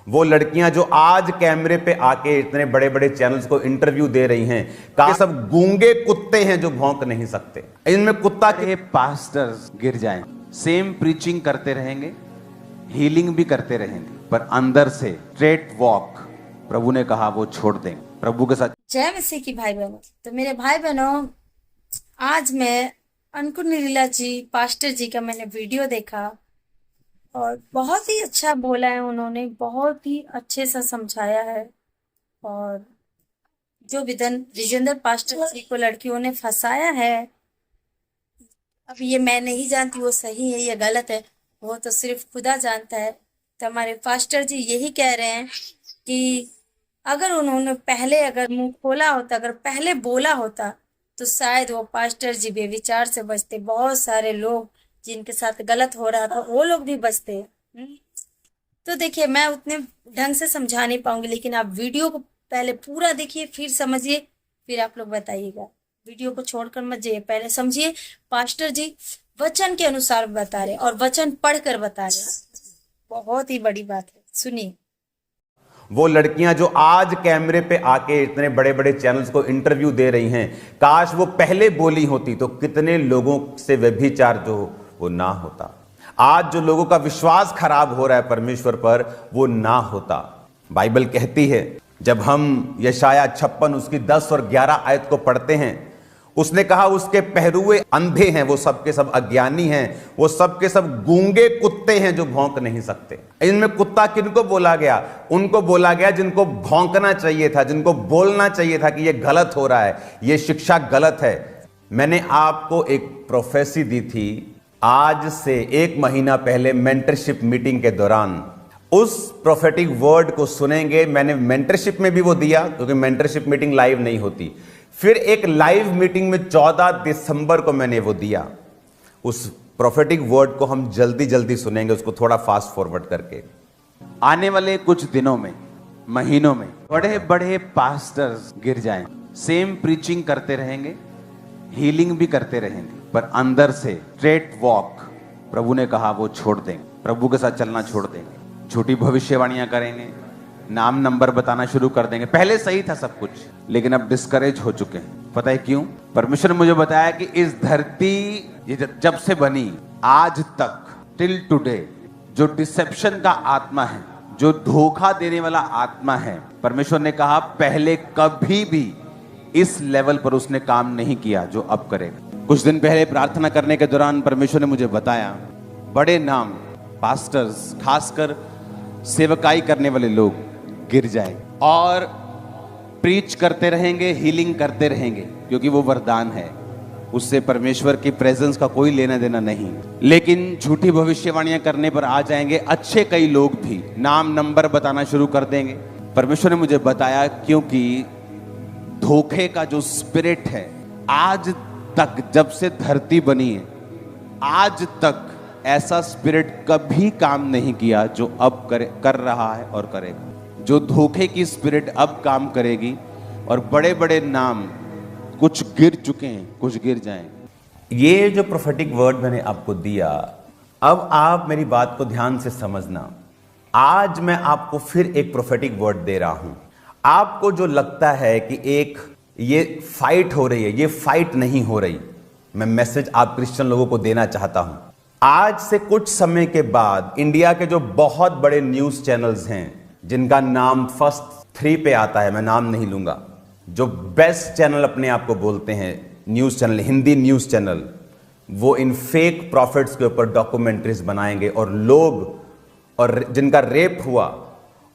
वो लड़कियां जो आज कैमरे पे आके इतने बड़े बड़े चैनल्स को इंटरव्यू दे रही हैं, ये सब गूंगे कुत्ते हैं जो भौंक नहीं सकते। इनमें कुत्ता के पास्टर्स गिर जाएं, सेम प्रीचिंग करते रहेंगे, हीलिंग भी करते रहेंगे, पर अंदर से स्ट्रेट वॉक प्रभु ने कहा वो छोड़ देंगे प्रभु के साथ। जय मसीह की भाई बहनों। तो मेरे भाई बहनों, आज मैं अंकुर नीला जी पास्टर जी का मैंने वीडियो देखा और बहुत ही अच्छा बोला है उन्होंने, बहुत ही अच्छे से समझाया है। और जो विजेंद्र पास्टर जी को लड़कियों ने फंसाया है, अब ये मैं नहीं जानती वो सही है या गलत है, वो तो सिर्फ खुदा जानता है। तो हमारे पास्टर जी यही कह रहे हैं कि अगर उन्होंने पहले अगर मुंह खोला होता, अगर पहले बोला होता, तो शायद वो पास्टर जी बेविचार से बचते। बहुत सारे लोग जिनके साथ गलत हो रहा था वो लोग भी बचते। तो देखिए, मैं उतने ढंग से समझा नहीं पाऊंगी, लेकिन आप वीडियो को पहले पूरा देखिए, फिर समझिए, फिर आप लोग बताइएगा। वीडियो को छोड़कर मत जाइए, पहले समझिए। पास्टर जी वचन के अनुसार बता रहे और वचन पढ़कर बता रहे। बहुत ही बड़ी बात है, सुनिए। वो लड़कियां जो आज कैमरे पे आके इतने बड़े बड़े चैनल्स को इंटरव्यू दे रही हैं, काश वो पहले बोली होती तो कितने लोगों से व्यभिचार जो वो ना होता। आज जो लोगों का विश्वास खराब हो रहा है परमेश्वर पर, वो ना होता। बाइबल कहती है, जब हम यशाया 56 उसकी 10 और 11 आयत को पढ़ते हैं, उसने कहा उसके पहरुए अंधे हैं, वो सब के सब अज्ञानी हैं, वो सब के सब गूंगे कुत्ते हैं जो भौंक नहीं सकते। इनमें कुत्ता किनको बोला गया? उनको बोला गया जिनको भौंकना चाहिए था, जिनको बोलना चाहिए था कि ये गलत हो रहा है, ये शिक्षा गलत है। मैंने आपको एक प्रोफेसी दी थी आज से 1 महीना पहले मेंटरशिप मीटिंग के दौरान। उस प्रोफेटिक वर्ड को सुनेंगे। मैंने मेंटरशिप में भी वो दिया, क्योंकि मेंटरशिप मीटिंग लाइव नहीं होती। फिर एक लाइव मीटिंग में 14 दिसंबर को मैंने वो दिया। उस प्रोफेटिक वर्ड को हम जल्दी जल्दी सुनेंगे, उसको थोड़ा फास्ट फॉरवर्ड करके। आने वाले कुछ दिनों में, महीनों में बड़े बड़े पास्टर्स गिर जाएं, सेम प्रीचिंग करते रहेंगे, हीलिंग भी करते रहेंगे, पर अंदर से स्ट्रेट वॉक प्रभु ने कहा वो छोड़ देंगे, प्रभु के साथ चलना छोड़ देंगे, झूठी भविष्यवाणियां करेंगे, नाम नंबर बताना शुरू कर देंगे। पहले सही था सब कुछ, लेकिन अब डिस्करेज हो चुके हैं। पता है क्यों? परमेश्वर ने मुझे बताया कि इस धरती ये जब से बनी आज तक, टिल टुडे, जो डिसेप्शन का आत्मा है, जो धोखा देने वाला आत्मा है, परमेश्वर ने कहा पहले कभी भी इस लेवल पर उसने काम नहीं किया जो अब करेगा। कुछ दिन पहले प्रार्थना करने के दौरान परमेश्वर ने मुझे बताया बड़े नाम पास्टर्स, खासकर सेवकाई करने वाले लोग गिर जाए और प्रीच करते रहेंगे, हीलिंग करते रहेंगे, क्योंकि वो वरदान है, उससे परमेश्वर की प्रेजेंस का कोई लेना देना नहीं। लेकिन झूठी भविष्यवाणियां करने पर आ जाएंगे अच्छे कई लोग भी, नाम नंबर बताना शुरू कर देंगे। परमेश्वर ने मुझे बताया क्योंकि धोखे का जो स्पिरिट है, आज तक जब से धरती बनी है, आज तक ऐसा स्पिरिट कभी काम नहीं किया जो अब कर रहा है और करेगा। जो धोखे की स्पिरिट अब काम करेगी और बड़े बड़े नाम कुछ गिर चुके हैं, कुछ गिर जाएंगे। ये जो प्रोफेटिक वर्ड मैंने आपको दिया, अब आप मेरी बात को ध्यान से समझना। आज मैं आपको फिर एक प्रोफेटिक वर्ड दे रहा हूं। आपको जो लगता है कि एक ये फाइट हो रही है, ये फाइट नहीं हो रही। मैं मैसेज आप क्रिश्चियन लोगों को देना चाहता हूं। आज से कुछ समय के बाद इंडिया के जो बहुत बड़े न्यूज चैनल्स हैं, जिनका नाम फर्स्ट 3 पे आता है, मैं नाम नहीं लूंगा, जो बेस्ट चैनल अपने आप को बोलते हैं, news channel, Hindi news channel, वो इन फेक प्रॉफिट्स के ऊपर डॉक्यूमेंट्रीज बनाएंगे और लोग, और जिनका रेप हुआ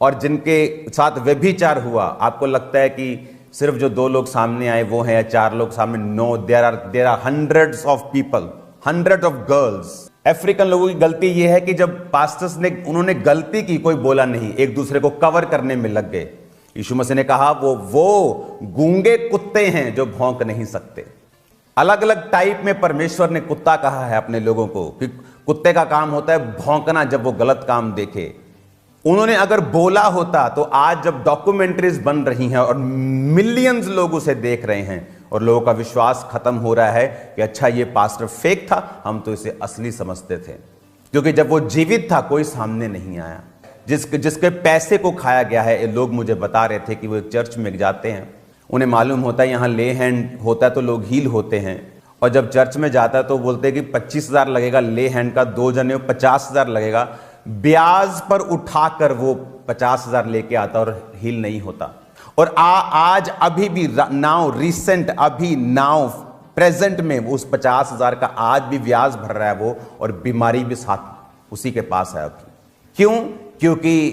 और जिनके साथ व्यभिचार हुआ, आपको लगता है कि सिर्फ जो 2 लोग सामने आए वो हैं या 4 लोग सामने? No, there are hundreds of people, hundred of girls. African लोगों की गलती यह है कि जब पास्टर्स ने, उन्होंने गलती की, कोई बोला नहीं, एक दूसरे को कवर करने में लग गए। यीशु मसीह ने कहा वो गूंगे कुत्ते हैं जो भौंक नहीं सकते। अलग अलग टाइप में परमेश्वर ने कुत्ता कहा है अपने लोगों को, कि कुत्ते का काम होता है भौंकना जब वो गलत काम देखे। उन्होंने अगर बोला होता तो आज जब डॉक्यूमेंट्रीज बन रही हैं और मिलियंस लोग उसे देख रहे हैं और लोगों का विश्वास खत्म हो रहा है कि अच्छा ये पास्टर फेक था, हम तो इसे असली समझते थे, क्योंकि जब वो जीवित था कोई सामने नहीं आया। जिसके पैसे को खाया गया है। ये लोग मुझे बता रहे थे कि वो एक चर्च में जाते हैं, उन्हें मालूम होता है यहाँ ले हैंड होता है तो लोग हील होते हैं, और जब चर्च में जाता है तो बोलते हैं कि 25,000 लगेगा ले हैंड का, 2 जने 50,000 लगेगा। ब्याज पर उठाकर वो 50,000 लेके आता और हील नहीं होता। और आज अभी भी नाउ प्रेजेंट में उस 50,000 का आज भी ब्याज भर रहा है वो, और बीमारी भी साथ उसी के पास है अभी। क्यों? क्योंकि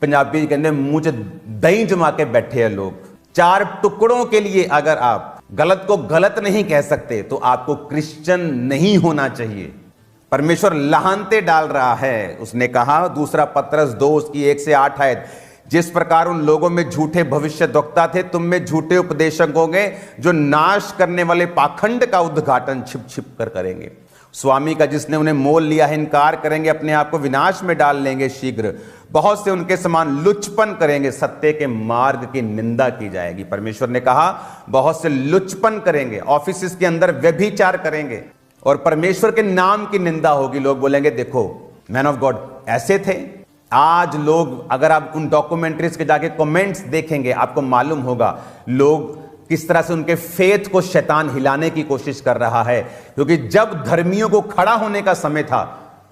पंजाबी कहते मुंह च दही जमा के बैठे हैं लोग। 4 टुकड़ों के लिए अगर आप गलत को गलत नहीं कह सकते तो आपको क्रिश्चियन नहीं होना चाहिए। परमेश्वर लाहनते डाल रहा है। उसने कहा, दूसरा पत्रस 2 उसकी 1 से 8 आयत, जिस प्रकार उन लोगों में झूठे भविष्यद्वक्ता थे, तुम में झूठे उपदेशक होंगे जो नाश करने वाले पाखंड का उद्घाटन छिप छिप कर करेंगे। स्वामी का जिसने उन्हें मोल लिया है इनकार करेंगे, अपने आप को विनाश में डाल लेंगे शीघ्र। बहुत से उनके समान लुचपन करेंगे, सत्य के मार्ग की निंदा की जाएगी। परमेश्वर ने कहा बहुत से लुचपन करेंगे, ऑफिस के अंदर व्यभिचार करेंगे और परमेश्वर के नाम की निंदा होगी। लोग बोलेंगे देखो मैन ऑफ गॉड ऐसे थे। आज लोग, अगर आप उन डॉक्यूमेंट्रीज के जाके कमेंट्स देखेंगे, आपको मालूम होगा लोग किस तरह से उनके फेथ को शैतान हिलाने की कोशिश कर रहा है। क्योंकि जब धर्मियों को खड़ा होने का समय था,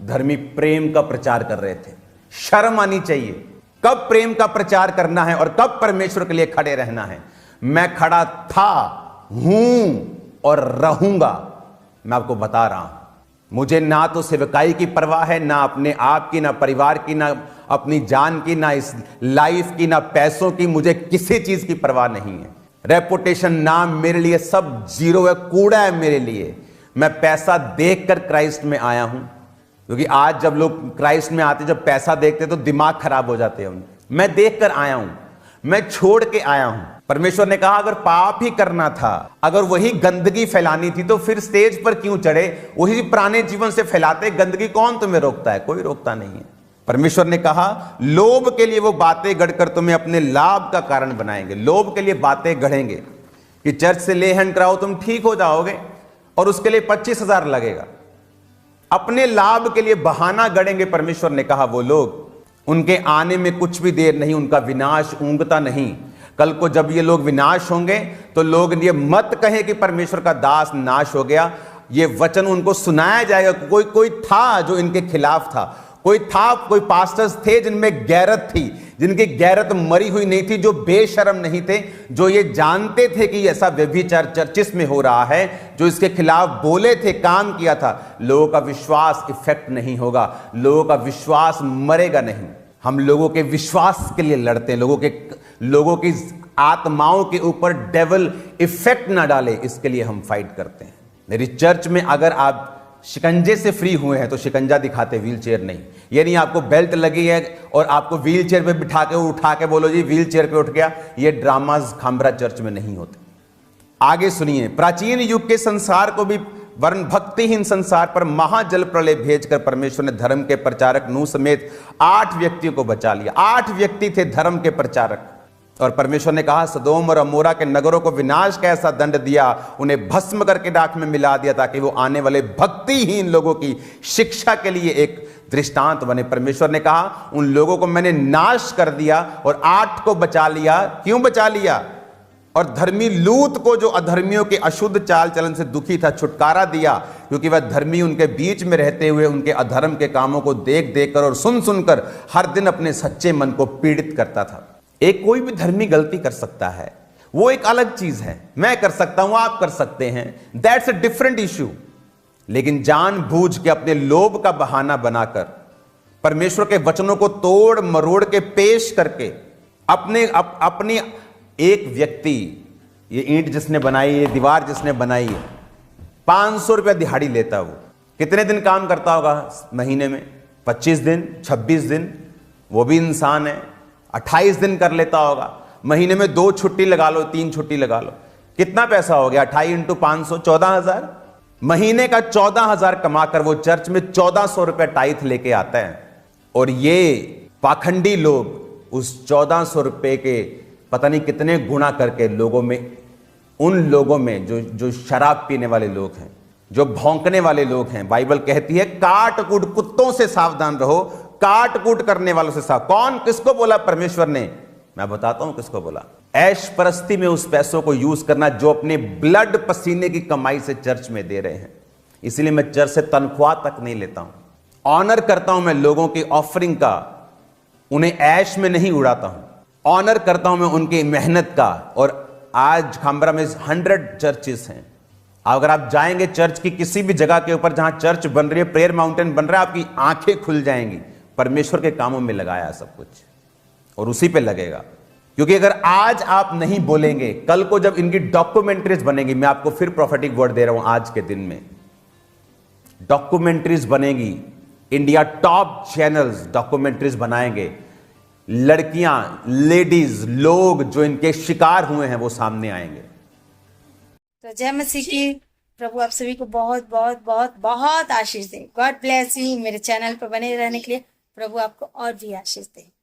धर्मी प्रेम का प्रचार कर रहे थे। शर्म आनी चाहिए कब प्रेम का प्रचार करना है और कब परमेश्वर के लिए खड़े रहना है। मैं खड़ा था, हूं और रहूंगा। मैं आपको बता रहा हूं, मुझे ना तो सेवकाई की परवाह है, ना अपने आप की, ना परिवार की, ना अपनी जान की, ना इस लाइफ की, ना पैसों की। मुझे किसी चीज की परवाह नहीं है। रेपुटेशन, नाम मेरे लिए सब जीरो है, कूड़ा है मेरे लिए। मैं पैसा देखकर क्राइस्ट में आया हूं। क्योंकि आज जब लोग क्राइस्ट में आते, जब पैसा देखते तो दिमाग खराब हो जाते हैं उनके। मैं देखकर आया हूं, मैं छोड़ के आया हूं। परमेश्वर ने कहा अगर पाप ही करना था, अगर वही गंदगी फैलानी थी तो फिर स्टेज पर क्यों चढ़े? वही पुराने जीवन से फैलाते गंदगी। कौन तुम्हें रोकता है? कोई रोकता नहीं है। परमेश्वर ने कहा लोभ के लिए वो बातें गढ़कर तुम्हें अपने लाभ का कारण बनाएंगे। लोभ के लिए बातें गढ़ेंगे कि चर्च से ले हैंड कराओ तुम ठीक हो जाओगे और उसके लिए 25,000 लगेगा। अपने लाभ के लिए बहाना गढ़ेंगे। परमेश्वर ने कहा वो लोग, उनके आने में कुछ भी देर नहीं, उनका विनाश ऊंघता नहीं। कल को जब ये लोग विनाश होंगे तो लोग ये मत कहें कि परमेश्वर का दास नाश हो गया। ये वचन उनको सुनाया जाएगा। कोई था जो इनके खिलाफ था, कोई पास्टर्स थे जिनमें गैरत थी, जिनकी गैरत मरी हुई नहीं थी, जो बेशर्म नहीं थे, जो ये जानते थे कि ऐसा व्यभिचार चर्चिस में हो रहा है, जो इसके खिलाफ बोले थे, काम किया था। लोगों का विश्वास इफेक्ट नहीं होगा, लोगों का विश्वास मरेगा नहीं। हम लोगों के विश्वास के लिए लड़ते हैं, लोगों की आत्माओं के ऊपर डेविल इफेक्ट ना डाले, इसके लिए हम फाइट करते हैं। मेरी चर्च में अगर आप शिकंजे से फ्री हुए हैं तो शिकंजा दिखाते, व्हील चेयर नहीं। ये नहीं आपको बेल्ट लगी है और आपको व्हील चेयर पे बिठा के उठा के बोलो जी व्हील चेयर पे उठ गया। ये ड्रामाज खामरा चर्च में नहीं होते। आगे सुनिए, प्राचीन युग के संसार को भी वर्ण भक्तिहीन संसार पर महाजल प्रलय भेजकर परमेश्वर ने धर्म के प्रचारक नूह समेत 8 व्यक्तियों को बचा लिया। 8 व्यक्ति थे धर्म के प्रचारक। और परमेश्वर ने कहा सदोम और अमोरा के नगरों को विनाश का ऐसा दंड दिया, उन्हें भस्म करके राख में मिला दिया, ताकि वो आने वाले भक्तिहीन लोगों की शिक्षा के लिए एक दृष्टांत बने। परमेश्वर ने कहा उन लोगों को मैंने नाश कर दिया और 8 को बचा लिया। क्यों बचा लिया? और धर्मी लूत को, जो अधर्मियों के अशुद्ध चाल चलन से दुखी था, छुटकारा दिया, क्योंकि वह धर्मी उनके बीच में रहते हुए उनके अधर्म के कामों को देख देख कर और सुन सुनकर हर दिन अपने सच्चे मन को पीड़ित करता था। एक कोई भी धर्मी गलती कर सकता है, वो एक अलग चीज है। मैं कर सकता हूं, आप कर सकते हैं, दैट्स अ डिफरेंट इश्यू। लेकिन जानबूझ के अपने लोभ का बहाना बनाकर, परमेश्वर के वचनों को तोड़ मरोड़ के पेश करके, अपनी एक व्यक्ति, ये ईंट जिसने बनाई, ये दीवार जिसने बनाई है, 500 रुपया दिहाड़ी लेता। वो कितने दिन काम करता होगा महीने में? 25 दिन, 26 दिन। वो भी इंसान है। 28 दिन कर लेता होगा। महीने में 2 छुट्टी लगा लो, 3 छुट्टी लगा लो, कितना पैसा हो गया? 28 × 500 14,000। महीने का 14,000 कमाकर वो चर्च में 1400 रुपया टाइथ लेके आता है। और ये पाखंडी लोग उस 1400 रुपये के पता नहीं कितने गुना करके लोगों में, उन लोगों में जो शराब पीने वाले लोग हैं, जो भौंकने वाले लोग हैं, बाइबल कहती है काट कूट कुत्तों से सावधान रहो, काट कूट करने वालों से सावधान। कौन, किसको बोला परमेश्वर ने? मैं बताता हूं किसको बोला। ऐश परस्ती में उस पैसों को यूज करना जो अपने ब्लड पसीने की कमाई से चर्च में दे रहे हैं। इसलिए मैं चर्च से तनख्वाह तक नहीं लेता हूं। ऑनर करता हूं मैं लोगों की ऑफरिंग का, उन्हें ऐश में नहीं उड़ाता हूं। ऑनर करता हूं मैं उनकी मेहनत का। और आज खामरा में 100 चर्चेस हैं। अगर आप जाएंगे चर्च की किसी भी जगह के ऊपर जहां चर्च बन रही है, प्रेयर माउंटेन बन रहा है, आपकी आंखें खुल जाएंगी। परमेश्वर के कामों में लगाया सब कुछ और उसी पे लगेगा। क्योंकि अगर आज आप नहीं बोलेंगे, कल को जब इनकी डॉक्यूमेंट्रीज बनेगी, मैं आपको फिर प्रोफेटिक वर्ड दे रहा हूं, आज के दिन में डॉक्यूमेंट्रीज बनेगी। इंडिया टॉप चैनल्स डॉक्यूमेंट्रीज बनाएंगे। लड़कियां, लेडीज, लोग जो इनके शिकार हुए हैं वो सामने आएंगे। तो जय मसीह की। प्रभु आप सभी को बहुत बहुत बहुत बहुत आशीष दे। God bless you. मेरे चैनल पर बने रहने के लिए प्रभु आपको और भी आशीष दे।